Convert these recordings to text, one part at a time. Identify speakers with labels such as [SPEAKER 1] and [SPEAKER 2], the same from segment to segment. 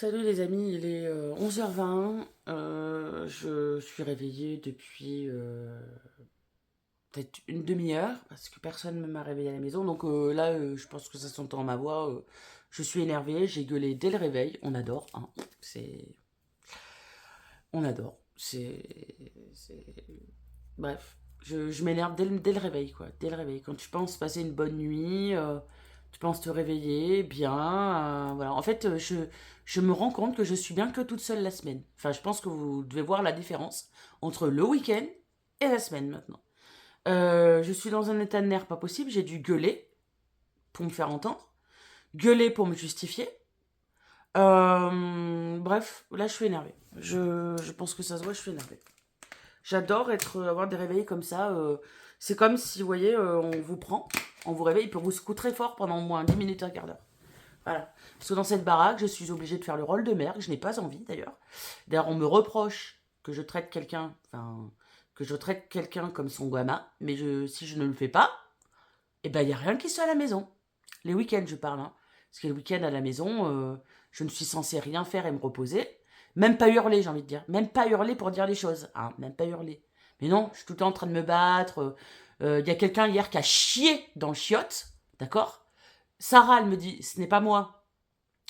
[SPEAKER 1] Salut les amis, il est 11h20. Je suis réveillée depuis peut-être une demi-heure parce que personne ne m'a réveillée à la maison. Donc là, je pense que ça s'entend à ma voix. Je suis énervée, j'ai gueulé dès le réveil. On adore, hein. C'est... On adore. Bref, je m'énerve dès le réveil, quoi. Dès le réveil. Quand tu penses passer une bonne nuit, tu penses te réveiller bien. Voilà. En fait, je me rends compte que je suis bien que toute seule la semaine. Enfin, je pense que vous devez voir la différence entre le week-end et la semaine maintenant. Je suis dans un état de nerf pas possible. J'ai dû gueuler pour me faire entendre, gueuler pour me justifier. Bref, là, je suis énervée. Je pense que ça se voit, je suis énervée. J'adore avoir des réveils comme ça. C'est comme si, vous voyez, on vous prend, on vous réveille, puis on vous secoue très fort pendant au moins 10 minutes, un quart d'heure. Voilà. Parce que dans cette baraque, je suis obligée de faire le rôle de mère, que je n'ai pas envie d'ailleurs. D'ailleurs, on me reproche que je traite quelqu'un, comme son gamin, mais si je ne le fais pas, eh ben, il n'y a rien qui soit à la maison. Les week-ends, je parle, hein. Parce que les week-ends à la maison, je ne suis censée rien faire et me reposer. Même pas hurler, j'ai envie de dire. Même pas hurler pour dire les choses, hein. Même pas hurler. Mais non, je suis tout le temps en train de me battre. Il y a quelqu'un hier qui a chié dans le chiotte, d'accord. Sarah, elle me dit, ce n'est pas moi.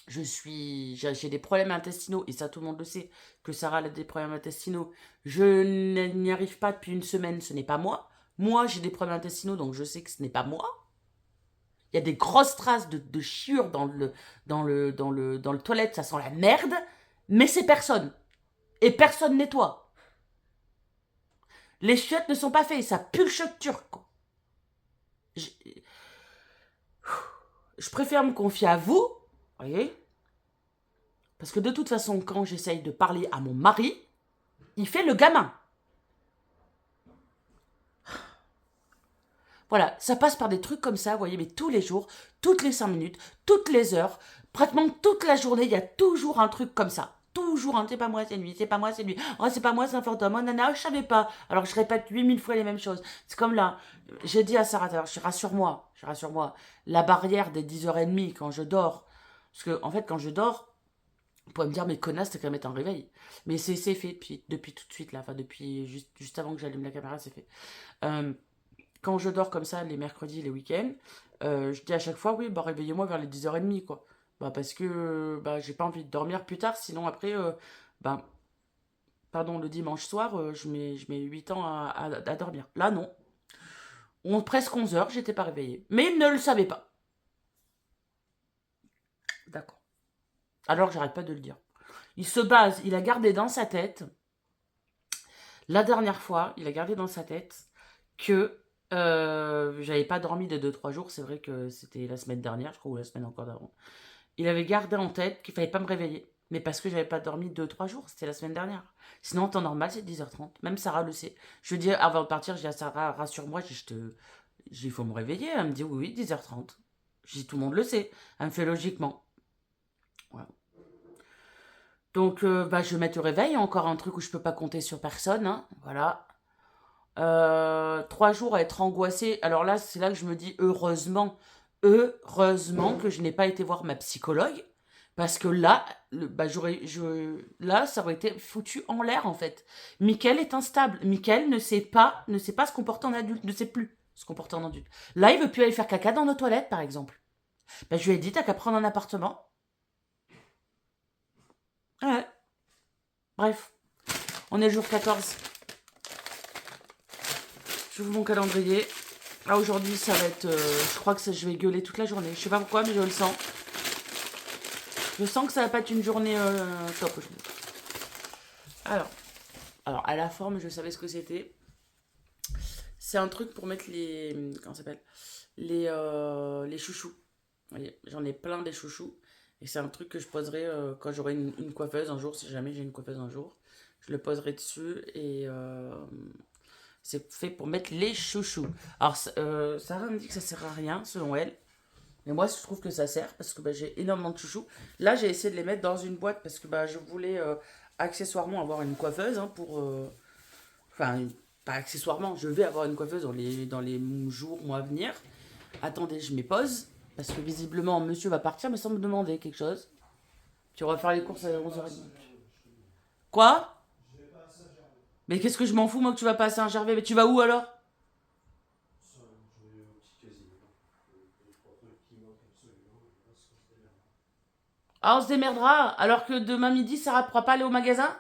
[SPEAKER 1] J'ai des problèmes intestinaux, et ça tout le monde le sait, que Sarah a des problèmes intestinaux. Je n'y arrive pas depuis une semaine, ce n'est pas moi. Moi, j'ai des problèmes intestinaux, donc je sais que ce n'est pas moi. Il y a des grosses traces de chiure dans le toilette, ça sent la merde, mais c'est personne. Et personne nettoie. Les chiottes ne sont pas faites, ça pue le choc turc. Je, je préfère me confier à vous, voyez, parce que de toute façon, quand j'essaye de parler à mon mari, il fait le gamin. Voilà, ça passe par des trucs comme ça, vous voyez, mais tous les jours, toutes les 5 minutes, toutes les heures, pratiquement toute la journée, il y a toujours un truc comme ça. Toujours, hein, c'est pas moi, c'est lui, c'est pas moi, c'est lui. Oh, c'est pas moi, c'est un fantôme. Oh, nana, je savais pas. Alors je répète 8000 fois les mêmes choses. C'est comme là, j'ai dit à Sarah, alors rassure-moi, la barrière des 10h30 quand je dors, parce que en fait, quand je dors, vous pouvez me dire, mais connasse, t'as qu'à mettre un réveil. Mais c'est fait depuis tout de suite, là, enfin, depuis juste avant que j'allume la caméra, c'est fait. Euh, Quand je dors comme ça les mercredis, les week-ends, je dis à chaque fois, oui, bah réveillez-moi vers les 10h30, quoi. Bah parce que bah, j'ai pas envie de dormir plus tard, sinon après, bah, pardon, le dimanche soir, je mets 8 ans à dormir. Là, non. Presque 11 heures, j'étais pas réveillée. Mais il ne le savait pas. D'accord. Alors j'arrête pas de le dire. Il a gardé dans sa tête, la dernière fois, il a gardé dans sa tête que j'avais pas dormi de 2 3 jours. C'est vrai que c'était la semaine dernière, je crois, ou la semaine encore d'avant. Il avait gardé en tête qu'il fallait pas me réveiller. Mais parce que j'avais pas dormi 2 3 jours, c'était la semaine dernière. Sinon, en temps normal, c'est 10h30. Même Sarah le sait. Je dis, avant de partir, je dis à Sarah, rassure-moi, il faut me réveiller. Elle me dit, oui, oui, 10h30. Je dis, tout le monde le sait. Elle me fait logiquement. Voilà. Donc, bah, je vais mettre le réveil. Encore un truc où je peux pas compter sur personne, hein. Voilà. 3 jours à être angoissée. Alors là, c'est là que je me dis heureusement que je n'ai pas été voir ma psychologue. Parce que là, bah, là, ça aurait été foutu en l'air en fait. Michael est instable. Michael ne sait pas se comporter en adulte, ne sait plus se comporter en adulte. Là, il veut plus aller faire caca dans nos toilettes, par exemple. Bah, je lui ai dit, t'as qu'à prendre un appartement. Ouais. Bref, on est le jour 14. J'ouvre mon calendrier. Là, aujourd'hui, ça va être. Je crois que je vais gueuler toute la journée. Je sais pas pourquoi, mais je le sens. Je sens que ça va pas être une journée top aujourd'hui. Alors, à la forme, je savais ce que c'était. C'est un truc pour mettre les. Comment ça s'appelle? Les chouchous. Vous voyez, j'en ai plein des chouchous. Et c'est un truc que je poserai quand j'aurai une coiffeuse un jour, si jamais j'ai une coiffeuse un jour. Je le poserai dessus et c'est fait pour mettre les chouchous. Alors, Sarah me dit que ça sert à rien, selon elle. Mais moi, je trouve que ça sert parce que bah, j'ai énormément de chouchous. Là, j'ai essayé de les mettre dans une boîte parce que bah, je voulais accessoirement avoir une coiffeuse pour. Enfin, pas accessoirement, je vais avoir une coiffeuse dans les jours, mois à venir. Attendez, je mets pause parce que visiblement, monsieur va partir mais sans me demander quelque chose. Tu vas faire les courses à 11h30. Quoi? Mais qu'est-ce que je m'en fous, moi, que tu vas pas à Saint-Gervais? Mais tu vas où alors? Ah, on se démerdera. Alors que demain midi, Sarah pourra pas aller au magasin?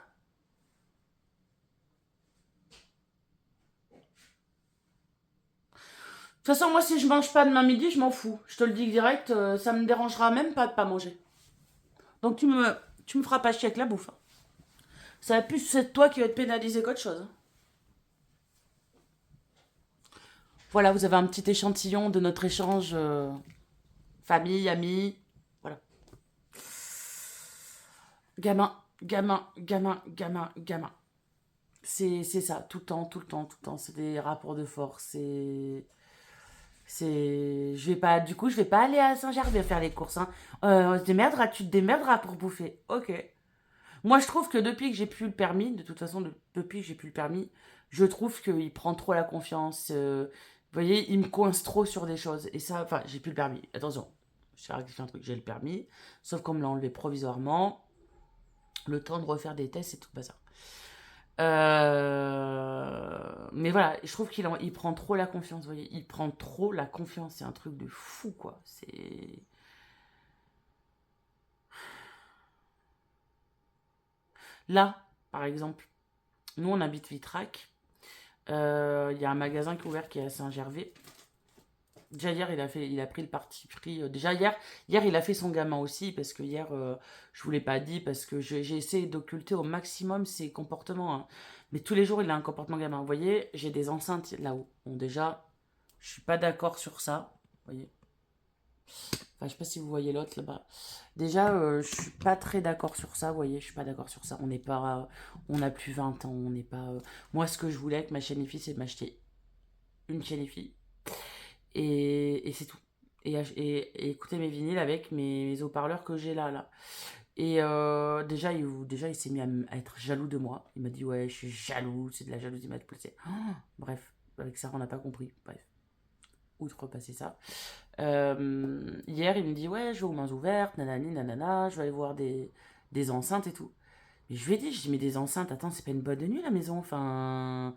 [SPEAKER 1] De toute façon, moi, si je mange pas demain midi, je m'en fous. Je te le dis direct, ça me dérangera même pas de pas manger. Donc tu me feras pas chier avec la bouffe, hein. Ça va plus être toi qui va être pénalisé qu'autre chose, hein. Voilà, vous avez un petit échantillon de notre échange famille, amis. Voilà. Gamin, gamin, gamin, gamin, gamin. C'est ça, tout le temps, tout le temps, tout le temps. C'est des rapports de force. Je vais pas, du coup, je vais pas aller à Saint-Gervais faire les courses, hein. On se démerdera, tu te démerderas pour bouffer. Ok. Moi, je trouve que depuis que j'ai plus le permis, de toute façon, depuis que j'ai plus le permis, je trouve qu'il prend trop la confiance. Vous voyez, il me coince trop sur des choses. Et ça, enfin, j'ai plus le permis. Attention, je vais rectifier un truc, j'ai le permis. Sauf qu'on me l'a enlevé provisoirement. Le temps de refaire des tests et tout ça. Mais voilà, je trouve il prend trop la confiance, vous voyez. Il prend trop la confiance. C'est un truc de fou, quoi. C'est. Là, par exemple, nous, on habite Vitrac. Il y a un magasin qui est ouvert qui est à Saint-Gervais. Déjà hier, il a pris le parti pris. Déjà hier, il a fait son gamin aussi parce que hier, je vous l'ai pas dit parce que j'ai essayé d'occulter au maximum ses comportements, hein. Mais tous les jours, il a un comportement gamin. Vous voyez, j'ai des enceintes là-haut. Bon, déjà, je suis pas d'accord sur ça. Vous voyez. Enfin, je sais pas si vous voyez l'autre là-bas. Déjà, je suis pas très d'accord sur ça. Vous voyez, je suis pas d'accord sur ça. On n'est pas, on a plus 20 ans. On n'est pas. Moi, ce que je voulais avec ma chaîne IFI, c'est de m'acheter une chaîne IFI et c'est tout. Et écouter mes vinyles avec mes haut-parleurs que j'ai là. Et déjà, il s'est mis à être jaloux de moi. Il m'a dit, ouais, je suis jaloux, c'est de la jalousie mal placée. Bref, avec ça, on n'a pas compris. Bref, outrepasser ça. Hier, il me dit, ouais, je vais aux mains ouvertes, nanani, nanana, je vais aller voir des enceintes et tout. Et je lui ai dit, je dis, mais des enceintes, attends, c'est pas une boîte de nuit la maison. Enfin,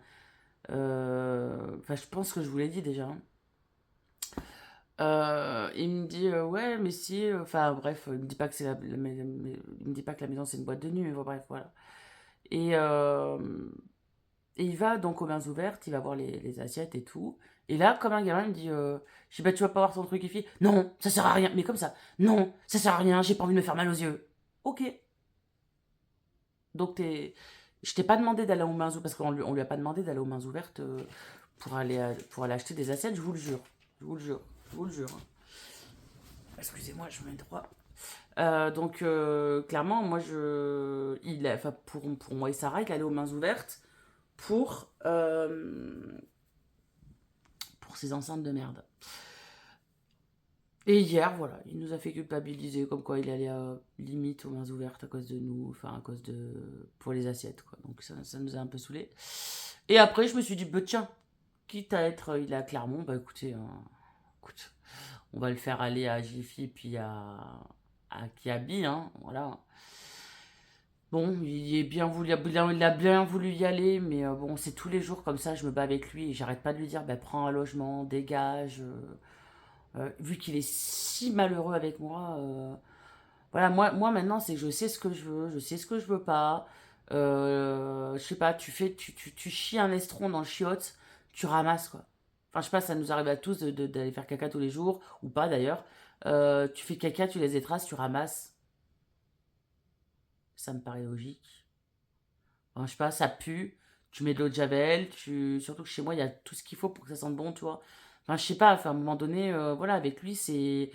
[SPEAKER 1] je pense que je vous l'ai dit déjà, hein. Il me dit ouais mais si enfin bref il me dit pas que il me dit pas que la maison c'est une boîte de nuit mais bon, bref voilà et, euh, et il va donc aux mains ouvertes il va voir les assiettes et tout et là comme un gamin il me dit je dis bah tu vas pas voir ton truc Ifi non ça sert à rien mais comme ça non ça sert à rien j'ai pas envie de me faire mal aux yeux ok donc je t'ai pas demandé d'aller aux mains ouvertes parce on lui a pas demandé d'aller aux mains ouvertes pour aller acheter des assiettes je vous le jure je vous le jure je vous le jure, hein. Excusez-moi, je me mets droit. Donc, clairement, enfin, pour moi et Sarah, il allait aux mains ouvertes pour, pour ces enceintes de merde. Et hier, voilà, il nous a fait culpabiliser, comme quoi il allait limite aux mains ouvertes à cause de nous, enfin, à cause de. Pour les assiettes, quoi. Donc, ça nous a un peu saoulés. Et après, je me suis dit, bah, tiens, quitte à être. Il est à Clermont, bah écoutez, écoute, on va le faire aller à Jiffy puis à Kiabi, hein, voilà. Bon, il est bien voulu, il a bien voulu y aller, mais bon, c'est tous les jours comme ça, je me bats avec lui et j'arrête pas de lui dire, bah, prends un logement, dégage. Vu qu'il est si malheureux avec moi, voilà, moi maintenant, c'est que je sais ce que je veux, je sais ce que je veux pas. Je sais pas, tu chies un estron dans le chiotte, tu ramasses quoi. Enfin, je sais pas, ça nous arrive à tous d'aller faire caca tous les jours, ou pas d'ailleurs. Tu fais caca, tu laisses des traces, tu ramasses. Ça me paraît logique. Enfin, je sais pas, ça pue, tu mets de l'eau de javel, surtout que chez moi, il y a tout ce qu'il faut pour que ça sente bon, tu vois. Enfin, je sais pas, enfin, à un moment donné, voilà, avec lui, c'est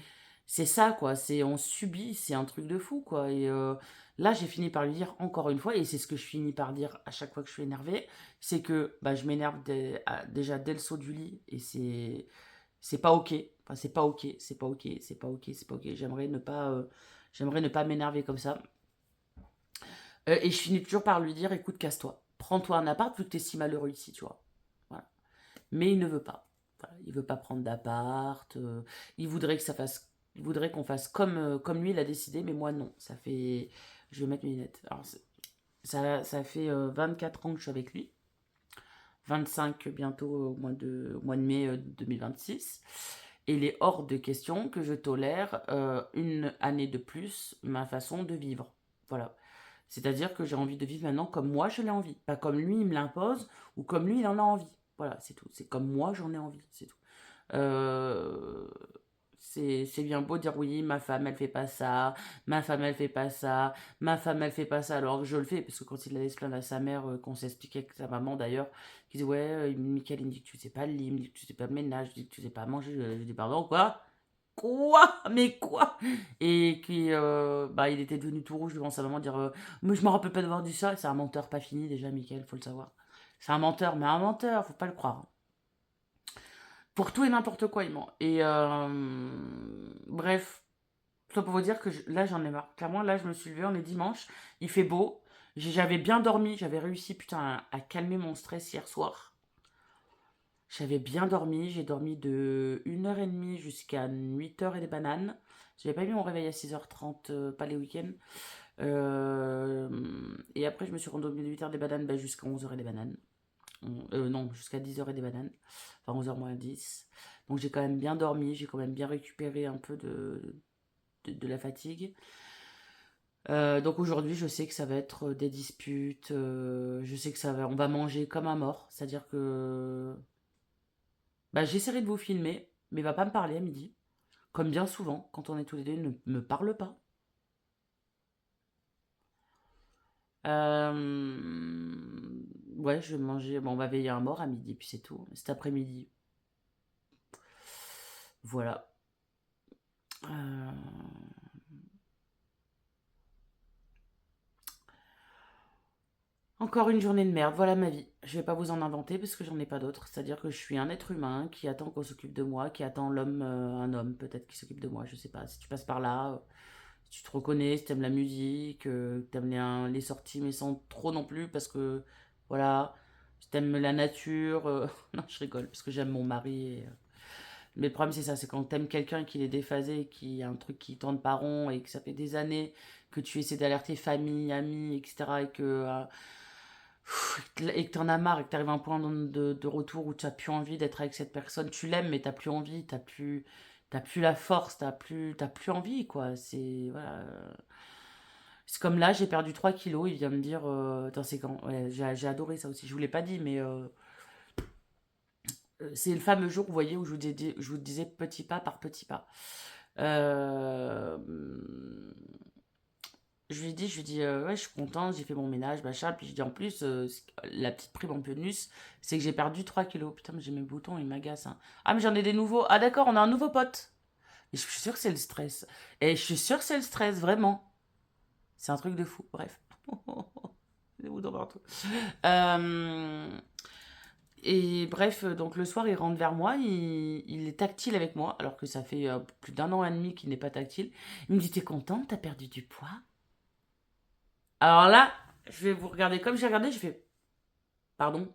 [SPEAKER 1] ça, quoi. On subit, c'est un truc de fou, quoi. Et là, j'ai fini par lui dire encore une fois, et c'est ce que je finis par dire à chaque fois que je suis énervée, c'est que bah, je m'énerve déjà dès le saut du lit, et c'est pas ok. Enfin, c'est pas ok, c'est pas ok, c'est pas ok, c'est pas ok. J'aimerais ne pas m'énerver comme ça. Et je finis toujours par lui dire, écoute, casse-toi. Prends-toi un appart vu que t'es si malheureux ici, tu vois. Voilà. Mais il ne veut pas. Voilà, il veut pas prendre d'appart. Il voudrait que ça fasse. Il voudrait qu'on fasse comme lui, il a décidé, mais moi, non. Ça fait... Je vais mettre mes lunettes. Alors, ça fait 24 ans que je suis avec lui. 25 bientôt au mois de mai 2026. Et il est hors de question que je tolère une année de plus ma façon de vivre. Voilà. C'est-à-dire que j'ai envie de vivre maintenant comme moi je l'ai envie. Pas comme lui il me l'impose ou comme lui il en a envie. Voilà, c'est tout. C'est comme moi j'en ai envie, c'est tout. Euh, c'est bien beau de dire oui, ma femme elle fait pas ça, ma femme elle fait pas ça, ma femme elle fait pas ça, alors que je le fais, parce que quand il allait se plaindre à sa mère, qu'on s'expliquait avec sa maman d'ailleurs, qui disait ouais, Mickaël il me dit que tu sais pas le lit, il me dit que tu sais pas le ménage, il me dit que tu sais pas manger, je dis pardon, quoi? Quoi? Mais quoi? Et qui, bah, il était devenu tout rouge devant sa maman, dire mais je me rappelle pas d'avoir dit ça, c'est un menteur pas fini déjà, Mickaël, faut le savoir. C'est un menteur, mais un menteur, faut pas le croire, hein. Pour tout et n'importe quoi, il ment. Et bref, ça pour vous dire que là, j'en ai marre. Clairement, là, je me suis levée, on est dimanche, il fait beau. J'avais bien dormi, j'avais réussi, putain, à calmer mon stress hier soir. J'avais bien dormi, j'ai dormi de 1h30 jusqu'à 8h et des bananes. J'avais pas mis mon réveil à 6h30, pas les week-ends. Et après, je me suis rendormie de 8h des bananes bah, jusqu'à 11h et des bananes. Non, jusqu'à 10h et des bananes. Enfin, 11h moins 10. Donc j'ai quand même bien dormi, j'ai quand même bien récupéré un peu de la fatigue. Donc aujourd'hui, je sais que ça va être des disputes. Je sais que on va manger comme un mort. C'est-à-dire que bah, j'essaierai de vous filmer, mais il va pas me parler à midi. Comme bien souvent, quand on est tous les deux, il ne me parle pas. Ouais, je vais manger. Bon, on va veiller un mort à midi, puis c'est tout. Cet après-midi. Voilà. Euh, Encore une journée de merde, voilà ma vie. Je vais pas vous en inventer parce que j'en ai pas d'autres. C'est-à-dire que je suis un être humain qui attend qu'on s'occupe de moi, qui attend l'homme, un homme peut-être qui s'occupe de moi, je sais pas. Si tu passes par là, si tu te reconnais, si t'aimes la musique, que t'aimes les sorties, mais sans trop non plus parce que voilà, si t'aimes la nature. Non, je rigole parce que j'aime mon mari. Mais le problème c'est ça, c'est quand t'aimes quelqu'un qui est déphasé, qui a un truc qui tourne pas rond et que ça fait des années que tu essaies d'alerter famille, amis, etc. Et que t'en as marre et que t'arrives à un point de retour où tu n'as plus envie d'être avec cette personne. Tu l'aimes, mais t'as plus envie, t'as plus la force, t'as plus envie, quoi. Voilà. C'est comme là, j'ai perdu 3 kilos, il vient me dire, attends, c'est quand? Ouais, j'ai adoré ça aussi. Je vous l'ai pas dit, mais c'est le fameux jour, vous voyez, où je vous disais petit pas par petit pas. Euh, je lui dis ouais, je suis contente, j'ai fait mon ménage, machin. Puis je dis en plus, la petite prime en bonus, c'est que j'ai perdu 3 kilos. Putain, mais j'ai mes boutons, ils m'agacent, hein. Ah, mais j'en ai des nouveaux. Ah, d'accord, on a un nouveau pote. Et je suis sûre que c'est le stress. Et je suis sûre que c'est le stress, vraiment. C'est un truc de fou. Bref. Des boutons partout. Euh, et bref, donc le soir, il rentre vers moi, il est tactile avec moi, alors que ça fait plus d'un an et demi qu'il n'est pas tactile. Il me dit, t'es contente, t'as perdu du poids? Alors là, je vais vous regarder comme j'ai regardé, je fais pardon.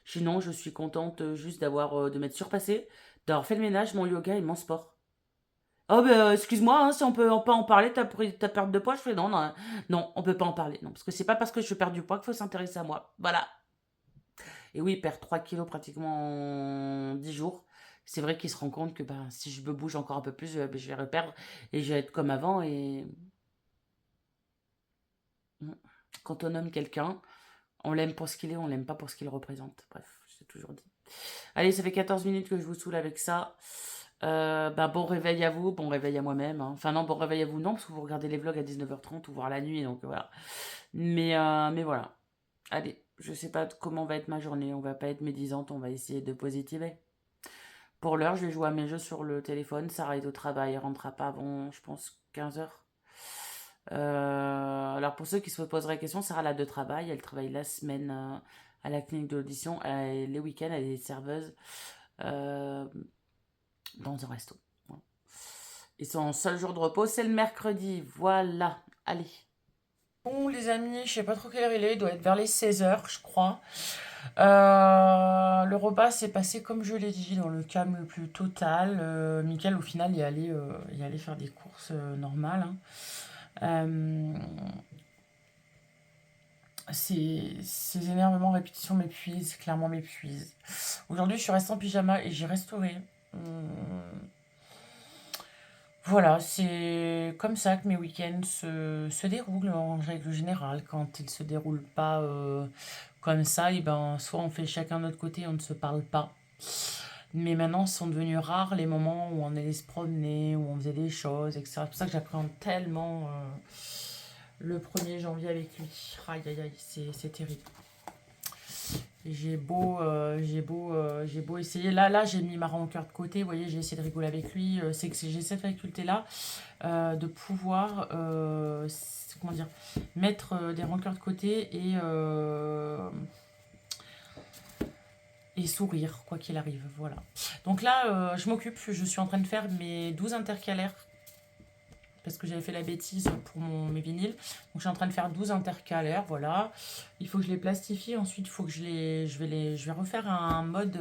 [SPEAKER 1] Je dis non, je suis contente juste de m'être surpassée, d'avoir fait le ménage, mon yoga et mon sport. Oh ben excuse-moi, hein, si on peut en parler, ta perte de poids, je fais non, non, non, on peut pas en parler, non, parce que c'est pas parce que je perds du poids qu'il faut s'intéresser à moi. Voilà. Et oui, il perd 3 kilos pratiquement en 10 jours. C'est vrai qu'il se rend compte que ben, si je me bouge encore un peu plus, ben, je vais reperdre et je vais être comme avant. Et quand on aime quelqu'un, on l'aime pour ce qu'il est, on l'aime pas pour ce qu'il représente. Bref, j'ai toujours dit. Allez, ça fait 14 minutes que je vous saoule avec ça. Bah, bon réveil à vous, bon réveil à moi-même, hein. Enfin non, bon réveil à vous, non, parce que vous regardez les vlogs à 19h30 ou voir la nuit, donc voilà. Mais voilà. Allez, je sais pas comment va être ma journée, on va pas être médisante, on va essayer de positiver. Pour l'heure, je vais jouer à mes jeux sur le téléphone. Sarah est au travail, elle rentrera pas avant, je pense, 15h. Alors pour ceux qui se poseraient la question, Sarah a de travail. Elle travaille la semaine à la clinique d'audition. Les week-ends, elle est serveuse euh, dans un resto. Voilà. Et son seul jour de repos, c'est le mercredi. Voilà. Allez. Bon les amis, je sais pas trop quelle heure il est. Il doit être vers les 16h, je crois. Le repas s'est passé comme je l'ai dit, dans le calme le plus total. Mickaël, au final, y allait faire des courses normales, hein. Euh, ces énervements, répétitions m'épuisent, clairement m'épuisent. Aujourd'hui, je suis restée en pyjama et j'ai restauré. Voilà, c'est comme ça que mes week-ends se déroulent en règle générale. Quand ils se déroulent pas comme ça, et ben, soit on fait chacun de notre côté, on ne se parle pas. Mais maintenant, ce sont devenus rares les moments où on allait se promener, où on faisait des choses, etc. C'est pour ça que j'appréhende tellement le 1er janvier avec lui. Aïe, aïe, aïe, c'est terrible. J'ai beau essayer. Là, j'ai mis ma rancœur de côté. Vous voyez, j'ai essayé de rigoler avec lui. C'est que j'ai cette faculté-là de pouvoir, comment dire, mettre des rancœurs de côté et sourire, quoi qu'il arrive. Voilà. Donc là, je m'occupe. Je suis en train de faire mes 12 intercalaires parce que j'avais fait la bêtise pour mes vinyles. Donc je suis en train de faire 12 intercalaires, voilà. Il faut que je les plastifie, ensuite il faut que je vais refaire un mode,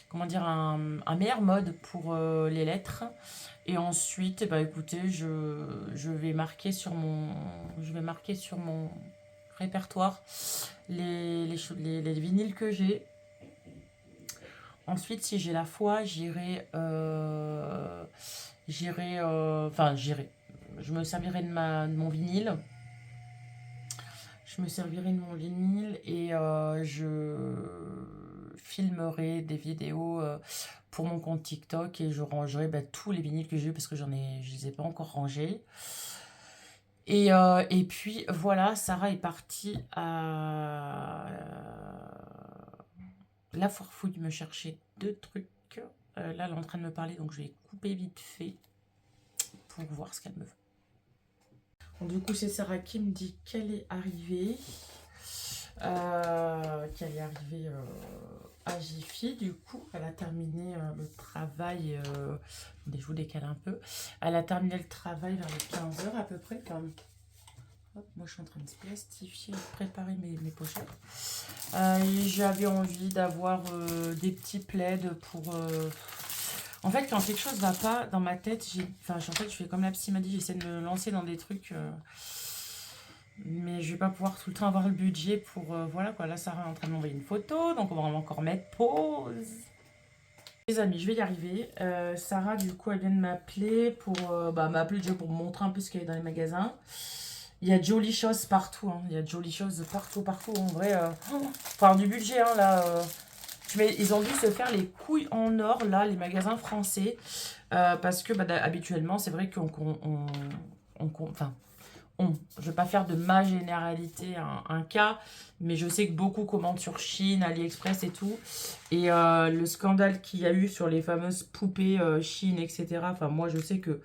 [SPEAKER 1] comment dire, un meilleur mode pour les lettres. Et ensuite, bah écoutez, je vais marquer sur mon répertoire les vinyles que j'ai. Ensuite, si j'ai la foi, j'irai. Je me servirai de mon vinyle. Je me servirai de mon vinyle et je filmerai des vidéos pour mon compte TikTok et je rangerai tous les vinyles que j'ai eu parce que je les ai pas encore rangés. Et puis voilà, Sarah est partie à la Foire-Fouille me chercher 2 trucs. Là, elle est en train de me parler, donc je vais couper vite fait pour voir ce qu'elle me veut. Bon, du coup, c'est Sarah qui me dit qu'elle est arrivée. À Jiffy. Du coup, elle a terminé le travail. Je vous décale un peu. Elle a terminé le travail vers les 15h à peu près. Hop, moi, je suis en train de se plastifier, de préparer mes pochettes. Et j'avais envie d'avoir des petits plaids pour... En fait, quand quelque chose va pas dans ma tête, en fait, je fais comme la psy m'a dit, j'essaie de me lancer dans des trucs... mais je vais pas pouvoir tout le temps avoir le budget pour... voilà quoi, là, Sarah est en train de m'envoyer une photo, donc on va encore mettre pause. Les amis, je vais y arriver. Sarah, du coup, elle vient de m'appeler pour... m'appeler déjà pour me montrer un peu ce qu'il y a dans les magasins. Il y a jolies choses partout, hein. Il y a jolies choses partout, partout. En vrai, faut avoir du budget, hein, là. Ils ont dû se faire les couilles en or, là, les magasins français. Parce que, habituellement, c'est vrai je ne vais pas faire de ma généralité un cas, mais je sais que beaucoup commandent sur Chine, AliExpress et tout. Et le scandale qu'il y a eu sur les fameuses poupées Chine, etc. Enfin, moi, je sais que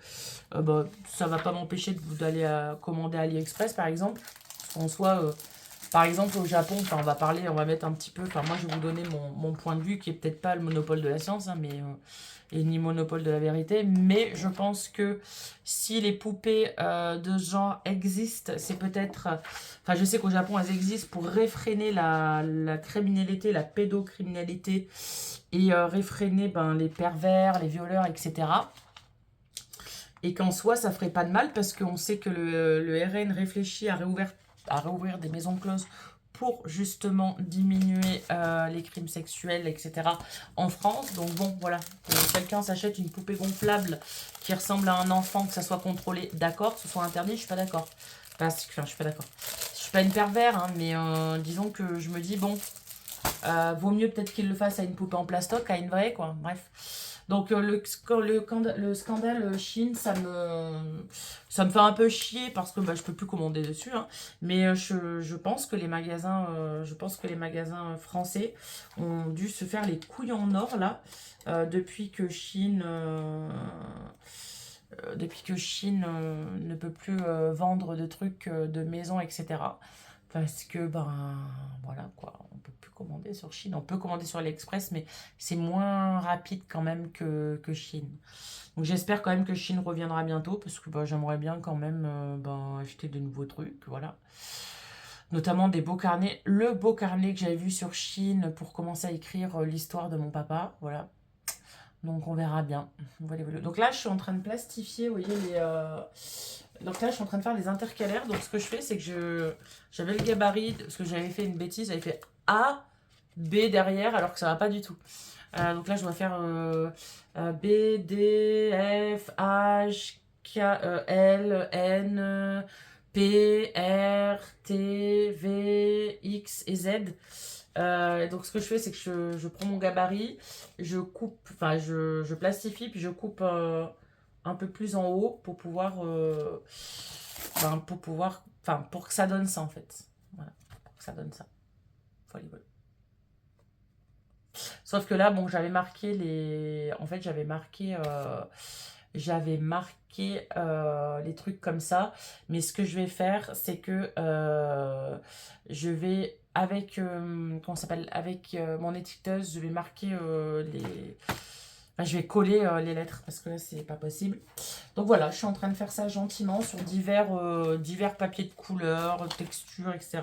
[SPEAKER 1] ça va pas m'empêcher d'aller commander AliExpress, par exemple. En soi, par exemple, au Japon, on va mettre un petit peu... Enfin, moi, je vais vous donner mon point de vue, qui est peut-être pas le monopole de la science, hein, mais... et ni monopole de la vérité, mais je pense que si les poupées de ce genre existent, c'est peut-être... Enfin, je sais qu'au Japon, elles existent pour réfréner la criminalité, la pédocriminalité, et réfréner les pervers, les violeurs, etc. Et qu'en soi, ça ferait pas de mal, parce qu'on sait que le RN réfléchit à réouvrir des maisons closes pour justement diminuer les crimes sexuels, etc. en France. Donc bon, voilà, que quelqu'un s'achète une poupée gonflable qui ressemble à un enfant, que ça soit contrôlé, d'accord, que ce soit interdit, je suis pas d'accord. Je suis pas d'accord. Je suis pas une pervers, hein, mais disons que je me dis, bon, vaut mieux peut-être qu'il le fasse à une poupée en plastoc qu'à une vraie, quoi. Bref. Donc le scandale Chine, ça me fait un peu chier parce que je peux plus commander dessus, hein. Mais je pense que les magasins, français ont dû se faire les couilles en or là depuis que Chine ne peut plus vendre de trucs de maison, etc. Parce que, voilà, quoi, on peut plus commander sur Chine. On peut commander sur AliExpress, mais c'est moins rapide quand même que Chine. Donc j'espère quand même que Chine reviendra bientôt, parce que j'aimerais bien quand même acheter de nouveaux trucs, voilà.
[SPEAKER 2] notamment des beaux carnets. Le beau carnet que j'avais vu sur Chine pour commencer à écrire l'histoire de mon papa, voilà. Donc on verra bien. Voilà, voilà. Donc là, je suis en train de plastifier, vous voyez, donc là, je suis en train de faire les intercalaires. Donc ce que je fais, c'est que j'avais le gabarit, parce que j'avais fait une bêtise, j'avais fait A, B derrière, alors que ça va pas du tout. Donc là, je dois faire B, D, F, H, K, L, N, P, R, T, V, X et Z. Donc ce que je fais, c'est que je prends mon gabarit, je coupe, enfin je plastifie, puis je coupe un peu plus en haut pour pouvoir, pour que ça donne ça en fait. Voilà, pour que ça donne ça. Voilà, voilà. Sauf que là, bon, j'avais marqué les. En fait, les trucs comme ça. Mais ce que je vais faire, c'est que je vais avec comment ça s'appelle, avec mon étiqueteuse, je vais marquer les. Enfin, je vais coller les lettres parce que là, c'est pas possible. Donc voilà, je suis en train de faire ça gentiment sur divers papiers de couleur, texture, etc.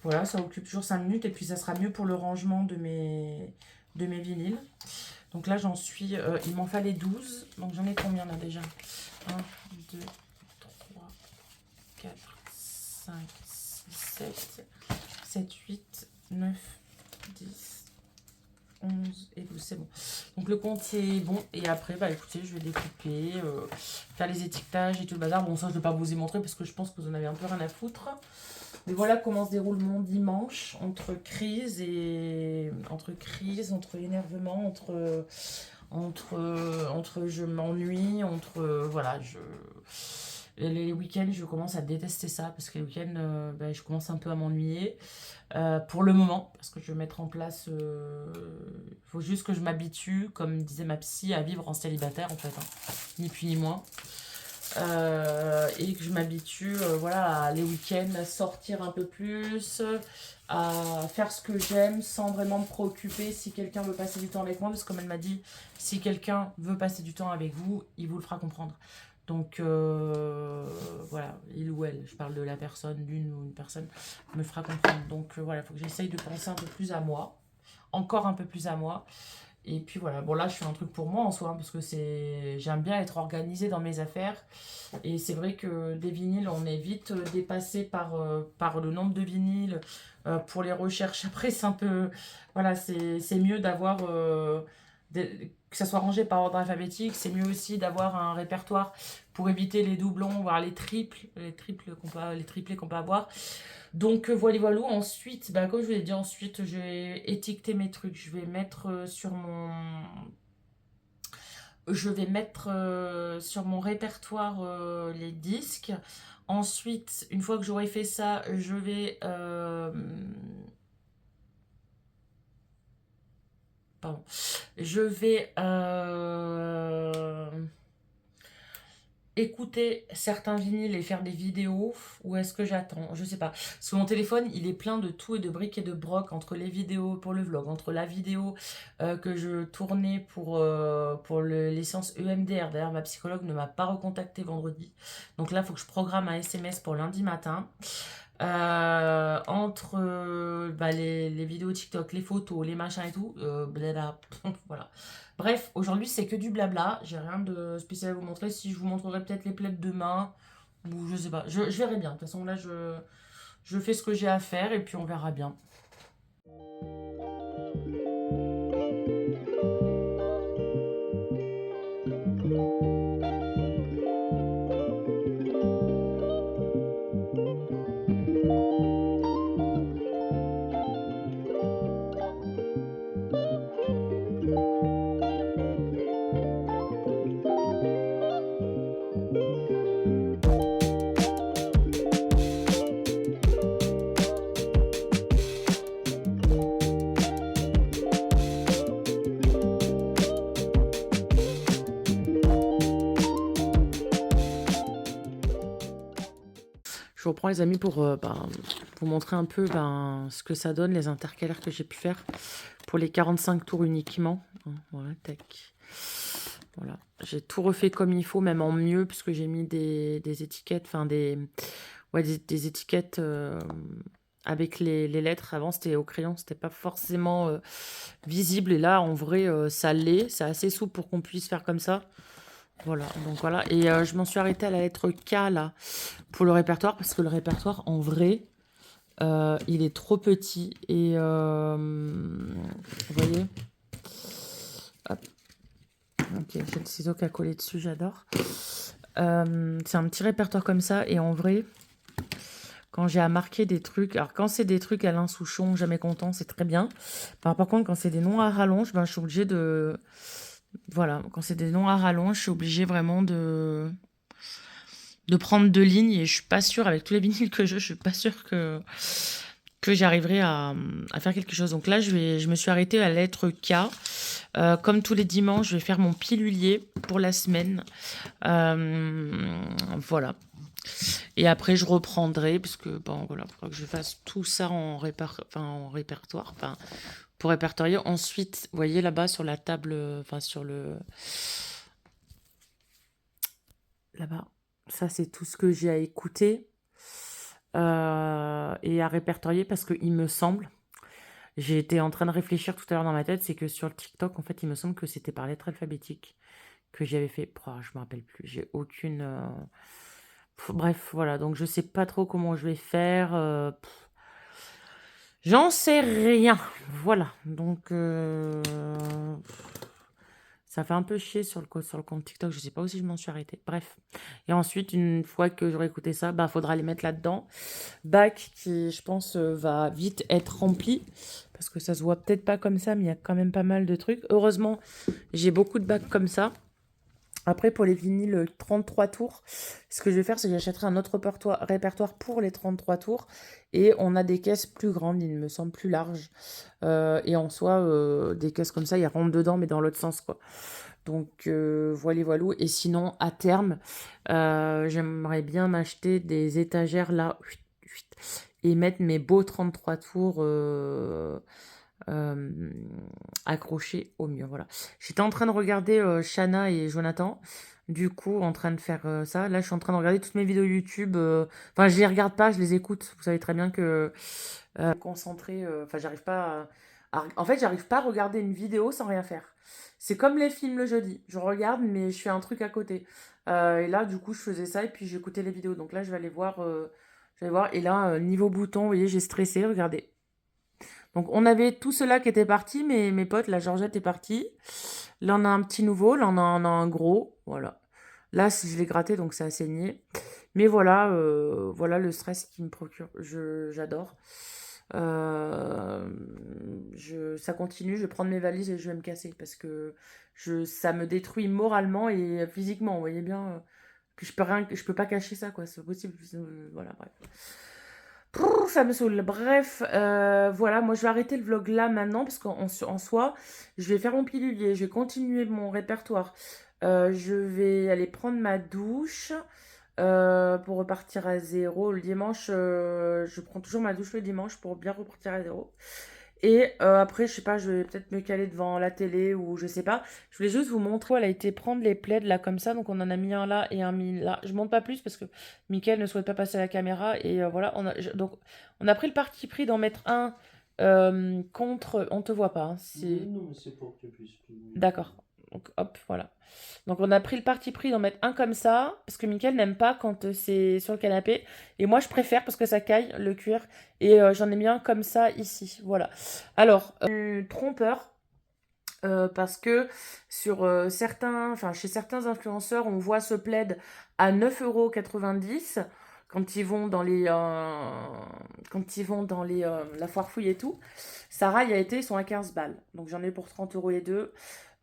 [SPEAKER 2] Voilà, ça occupe toujours 5 minutes et puis ça sera mieux pour le rangement de mes vinyles. Donc là, il m'en fallait 12. Donc j'en ai combien là déjà? 1, 2, 3, 4, 5, 6, 7, 8, 9, 10, 11 et 12, c'est bon. Donc le compte est bon. Et après, bah écoutez, je vais découper, faire les étiquetages et tout le bazar. Bon, ça, je ne vais pas vous y montrer parce que je pense que vous en avez un peu rien à foutre. Mais voilà comment se déroule mon dimanche, entre crise, entre énervement, entre je m'ennuie, voilà, les week-ends, je commence à détester ça parce que les week-ends, je commence un peu à m'ennuyer pour le moment parce que je vais mettre en place. Il faut juste que je m'habitue, comme disait ma psy, à vivre en célibataire en fait, hein, ni plus ni moins. Et que je m'habitue voilà, les week-ends à sortir un peu plus, à faire ce que j'aime sans vraiment me préoccuper si quelqu'un veut passer du temps avec moi, parce que comme elle m'a dit, si quelqu'un veut passer du temps avec vous, il vous le fera comprendre. Donc voilà, il ou elle, je parle de la personne, d'une ou une personne, me fera comprendre. Donc voilà, il faut que j'essaye de penser un peu plus à moi, encore un peu plus à moi. Et puis voilà, bon là je fais un truc pour moi en soi, hein, parce que j'aime bien être organisée dans mes affaires. Et c'est vrai que des vinyles, on est vite dépassé par le nombre de vinyles. Pour les recherches, après c'est un peu, voilà, c'est mieux d'avoir, que ça soit rangé par ordre alphabétique. C'est mieux aussi d'avoir un répertoire pour éviter les doublons, voire les triplés qu'on peut avoir. Donc voilà, voilà. Ensuite, bah, comme je vous l'ai dit, ensuite je vais étiqueter mes trucs. Je vais mettre sur mon répertoire les disques. Ensuite, une fois que j'aurai fait ça, je vais pardon, je vais écouter certains vinyles et faire des vidéos, ou est-ce que j'attends? Je sais pas. Parce que mon téléphone, il est plein de tout et de briques et de broc, entre les vidéos pour le vlog, entre la vidéo que je tournais pour les séances EMDR. D'ailleurs, ma psychologue ne m'a pas recontacté vendredi. Donc là, il faut que je programme un SMS pour lundi matin. Entre les vidéos TikTok, les photos, les machins et tout, voilà. Bref, aujourd'hui c'est que du blabla, j'ai rien de spécial à vous montrer. Si je vous montrerai peut-être les plaids demain, ou je sais pas, je verrai bien. De toute façon là je fais ce que j'ai à faire et puis on verra bien. Je reprends les amis pour vous montrer un peu ce que ça donne, les intercalaires que j'ai pu faire pour les 45 tours uniquement. Voilà, tac. Voilà, j'ai tout refait comme il faut, même en mieux, puisque j'ai mis des étiquettes, ouais, des étiquettes avec les lettres. Avant, c'était au crayon, c'était pas forcément visible. Et là, en vrai, ça l'est. C'est assez souple pour qu'on puisse faire comme ça. Voilà, donc voilà. Et je m'en suis arrêtée à la lettre K, là, pour le répertoire, parce que le répertoire, en vrai, il est trop petit. Et, vous voyez? Hop. Ok, j'ai le ciseau qui a collé dessus, j'adore. C'est un petit répertoire comme ça, et en vrai, quand j'ai à marquer des trucs, alors quand c'est des trucs Alain Souchon, jamais content, c'est très bien. Par contre, quand c'est des noms à rallonge, ben, je suis obligée de... Voilà, quand c'est des noms à rallonge, je suis obligée vraiment de prendre 2 lignes, et je suis pas sûre, avec tous les vinyles que je suis pas sûre que j'arriverai à faire quelque chose. Donc là, je me suis arrêtée à la lettre K. Comme tous les dimanches, je vais faire mon pilulier pour la semaine. Voilà. Et après, je reprendrai, parce que, bon, voilà, il faudra que je fasse tout ça en répertoire, enfin, pour répertorier. Ensuite, vous voyez là-bas sur la table, enfin, sur le... Là-bas, ça, c'est tout ce que j'ai à écouter et à répertorier, parce qu'il me semble, j'ai été en train de réfléchir tout à l'heure dans ma tête, c'est que sur le TikTok, en fait, il me semble que c'était par lettre alphabétique que j'avais fait. Oh, je me rappelle plus, j'ai aucune... Bref, voilà, donc je sais pas trop comment je vais faire. J'en sais rien. Voilà, donc ça fait un peu chier sur le compte TikTok. Je sais pas où si je m'en suis arrêtée. Bref. Et ensuite, une fois que j'aurai écouté ça, bah faudra les mettre là-dedans. Bac qui, je pense, va vite être rempli. Parce que ça se voit peut-être pas comme ça, mais il y a quand même pas mal de trucs. Heureusement, j'ai beaucoup de bacs comme ça. Après, pour les vinyles 33 tours, ce que je vais faire, c'est que j'achèterai un autre répertoire pour les 33 tours. Et on a des caisses plus grandes, il me semble plus larges. Et en soi, des caisses comme ça, il rentre dedans, mais dans l'autre sens, quoi. Donc, voilà, voilà. Et sinon, à terme, j'aimerais bien m'acheter des étagères là, et mettre mes beaux 33 tours accrochés au mur. Voilà. J'étais en train de regarder Shana et Jonathan. Du coup, en train de faire ça. Là, je suis en train de regarder toutes mes vidéos YouTube. Enfin, je les regarde pas, je les écoute. Vous savez très bien que concentré. Enfin, j'arrive pas en fait, j'arrive pas à regarder une vidéo sans rien faire. C'est comme les films le jeudi. Je regarde, mais je fais un truc à côté. Et là, du coup, je faisais ça et puis j'écoutais les vidéos. Donc là, je vais aller voir. Je vais voir. Et là, niveau bouton, vous voyez, j'ai stressé. Regardez. Donc, on avait tout cela qui était parti, mais mes potes, la Georgette est partie. Là, on a un petit nouveau, là, on a un gros. Voilà. Là, je l'ai gratté, donc ça a saigné. Mais voilà, voilà le stress qu'il me procure. J'adore. Ça continue, je vais prendre mes valises et je vais me casser parce que ça me détruit moralement et physiquement. Vous voyez bien que je peux pas cacher ça, quoi. C'est possible. Voilà, bref. Ça me saoule. Bref, voilà, moi je vais arrêter le vlog là maintenant parce qu'en soi, je vais faire mon pilulier, je vais continuer mon répertoire. Je vais aller prendre ma douche pour repartir à zéro. Le dimanche, je prends toujours ma douche le dimanche pour bien repartir à zéro. Et après, je sais pas, je vais peut-être me caler devant la télé ou je sais pas. Je voulais juste vous montrer. Elle a été prendre les plaids là comme ça. Donc on en a mis un là et un mis là. Je monte pas plus parce que Mickaël ne souhaite pas passer à la caméra. Et voilà, donc on a pris le parti pris d'en mettre un contre... On te voit pas. Hein,
[SPEAKER 3] non, mais c'est pour que tu puisses plus.
[SPEAKER 2] D'accord. Donc hop, voilà. Donc on a pris le parti pris d'en mettre un comme ça, parce que Mickaël n'aime pas quand c'est sur le canapé. Et moi je préfère parce que ça caille le cuir. Et j'en ai mis un comme ça ici, voilà. Alors, trompeur, parce que sur chez certains influenceurs, on voit ce plaid à 9,90 € quand ils vont dans la foire fouille et tout. Sarah y a été, ils sont à 15 balles. Donc j'en ai pour 30 € les deux.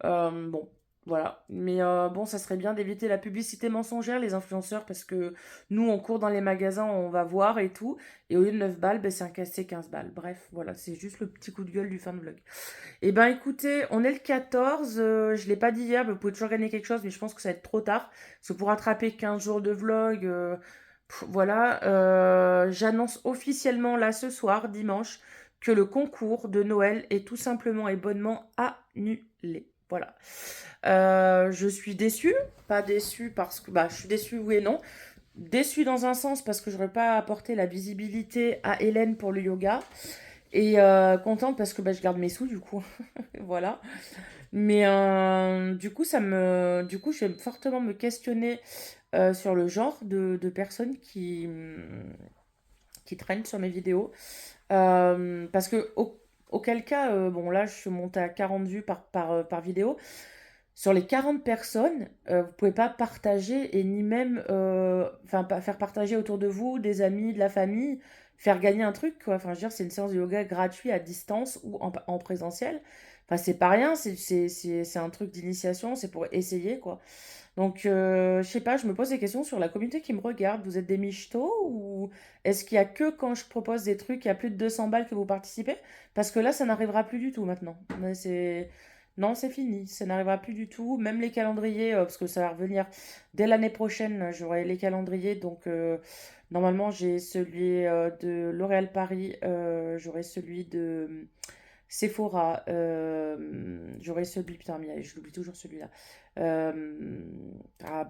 [SPEAKER 2] Bon, voilà. Mais bon, ça serait bien d'éviter la publicité mensongère, les influenceurs, parce que nous, on court dans les magasins, on va voir et tout. Et au lieu de 9 balles, ben, c'est 15 balles. Bref, voilà, c'est juste le petit coup de gueule du fin de vlog. Eh ben écoutez, on est le 14, je ne l'ai pas dit hier, mais vous pouvez toujours gagner quelque chose, mais je pense que ça va être trop tard. Parce que pour rattraper 15 jours de vlog, voilà, j'annonce officiellement là ce soir, dimanche, que le concours de Noël est tout simplement et bonnement annulé. Voilà. Je suis déçue, pas déçue parce que... Bah, je suis déçue, oui et non. déçue dans un sens parce que j'aurais pas apporté la visibilité à Hélène pour le yoga. Et contente parce que bah, je garde mes sous du coup. Voilà. Mais du coup, je vais fortement me questionner sur le genre de personnes qui traînent sur mes vidéos. Parce que auquel cas, bon là, je suis montée à 40 vues par vidéo. Sur les 40 personnes, vous pouvez pas partager et ni même enfin pas faire partager autour de vous des amis, de la famille, faire gagner un truc quoi. Enfin je veux dire c'est une séance de yoga gratuit à distance ou en présentiel. Enfin c'est pas rien, c'est un truc d'initiation, c'est pour essayer quoi. Donc je sais pas, je me pose des questions sur la communauté qui me regarde. Vous êtes des michtos ou est-ce qu'il y a que quand je propose des trucs à plus de 200 balles que vous participez? Parce que là ça n'arrivera plus du tout maintenant. Mais c'est non, c'est fini, ça n'arrivera plus du tout. Même les calendriers, parce que ça va revenir dès l'année prochaine, j'aurai les calendriers. Donc, normalement, j'ai celui de L'Oréal Paris, j'aurai celui de Sephora, j'aurai celui, putain, mais je l'oublie toujours celui-là.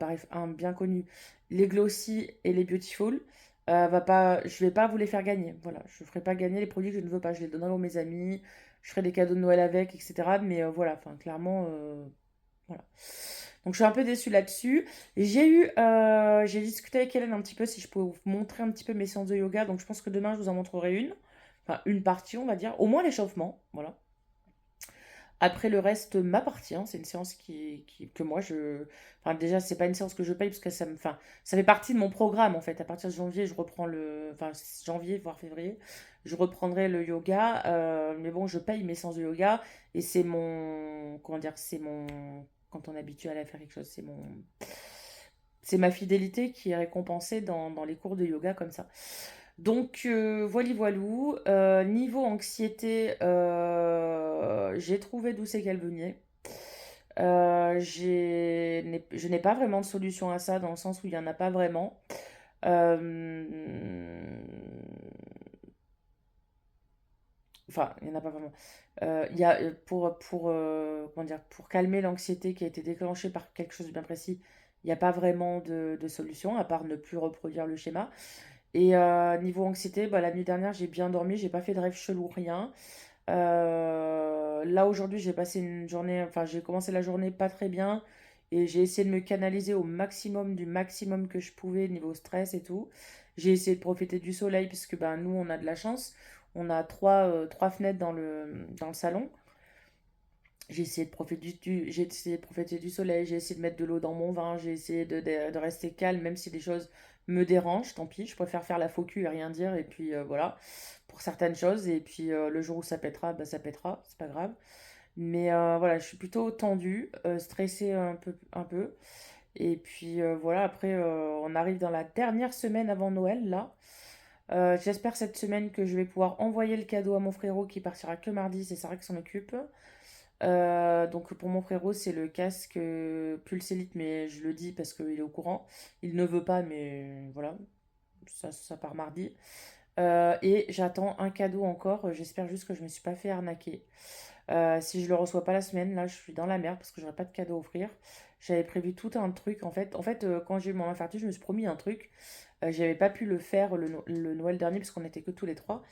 [SPEAKER 2] Bref, un bien connu. Les Glossy et les Beautiful. Je vais pas vous les faire gagner. Voilà, je ferai pas gagner les produits que je ne veux pas. Je les donnerai à mes amis, je ferai des cadeaux de Noël avec, etc. Mais voilà, enfin, clairement, voilà. Donc, je suis un peu déçue là-dessus. Et j'ai discuté avec Hélène un petit peu si je pouvais vous montrer un petit peu mes séances de yoga. Donc, je pense que demain, je vous en montrerai une. Enfin, une partie, on va dire. Au moins l'échauffement, voilà. Après, le reste m'appartient. C'est une séance que moi, Enfin, déjà, c'est pas une séance que je paye parce que enfin, ça fait partie de mon programme, en fait. À partir de janvier, je reprends Enfin, janvier, voire février, je reprendrai le yoga. Mais bon, je paye mes séances de yoga. Et c'est mon... Comment dire? C'est mon... Quand on est habitué à faire quelque chose, c'est ma fidélité qui est récompensée dans les cours de yoga comme ça. Donc, voilou. Niveau anxiété, j'ai trouvé d'où c'est qu'elle venait. Je n'ai pas vraiment de solution à ça dans le sens où il n'y en a pas vraiment. Euh, Enfin, il n'y en a pas vraiment. Il y a, comment dire, pour calmer l'anxiété qui a été déclenchée par quelque chose de bien précis, il n'y a pas vraiment de solution à part ne plus reproduire le schéma. Et niveau anxiété, bah, la nuit dernière, j'ai bien dormi, j'ai pas fait de rêve chelou, rien. Là, aujourd'hui, j'ai passé une journée, enfin, j'ai commencé la journée pas très bien et j'ai essayé de me canaliser au maximum du maximum que je pouvais niveau stress et tout. J'ai essayé de profiter du soleil puisque ben, nous, on a de la chance. On a trois fenêtres dans le salon. J'ai essayé de profiter du soleil, j'ai essayé de mettre de l'eau dans mon vin, j'ai essayé de rester calme, même si des choses me dérangent, tant pis, je préfère faire la faux cul et rien dire, et puis voilà, pour certaines choses, et puis le jour où ça pètera, bah, ça pètera, c'est pas grave. Mais voilà, je suis plutôt tendue, stressée un peu. Et puis voilà, après, on arrive dans la dernière semaine avant Noël, là. J'espère cette semaine que je vais pouvoir envoyer le cadeau à mon frérot qui partira que mardi, c'est Sarah qui s'en occupe. Donc pour mon frérot, c'est le casque Pulsélite, mais je le dis parce qu'il est au courant. Il ne veut pas, mais voilà, ça part mardi. Et j'attends un cadeau encore. J'espère juste que je me suis pas fait arnaquer. Si je le reçois pas la semaine, là, je suis dans la merde parce que j'aurai pas de cadeau à offrir. J'avais prévu tout un truc. En fait, quand j'ai eu mon infarctus, je me suis promis un truc. J'avais pas pu le faire le Noël dernier parce qu'on était que tous les trois.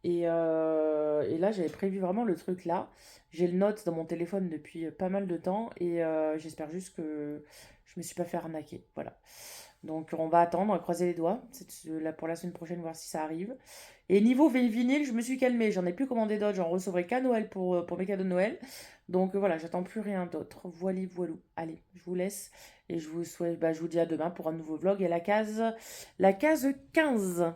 [SPEAKER 2] Et là, j'avais prévu vraiment le truc là. J'ai le note dans mon téléphone depuis pas mal de temps et j'espère juste que je me suis pas fait arnaquer. Voilà. Donc on va attendre, on va croiser les doigts là, pour la semaine prochaine, voir si ça arrive. Et niveau vinyle, je me suis calmée. J'en ai plus commandé d'autres. J'en recevrai qu'à Noël pour mes cadeaux de Noël. Donc voilà, j'attends plus rien d'autre. Voilou. Allez, je vous laisse. Et je vous souhaite, je vous dis à demain pour un nouveau vlog. Et la case 15.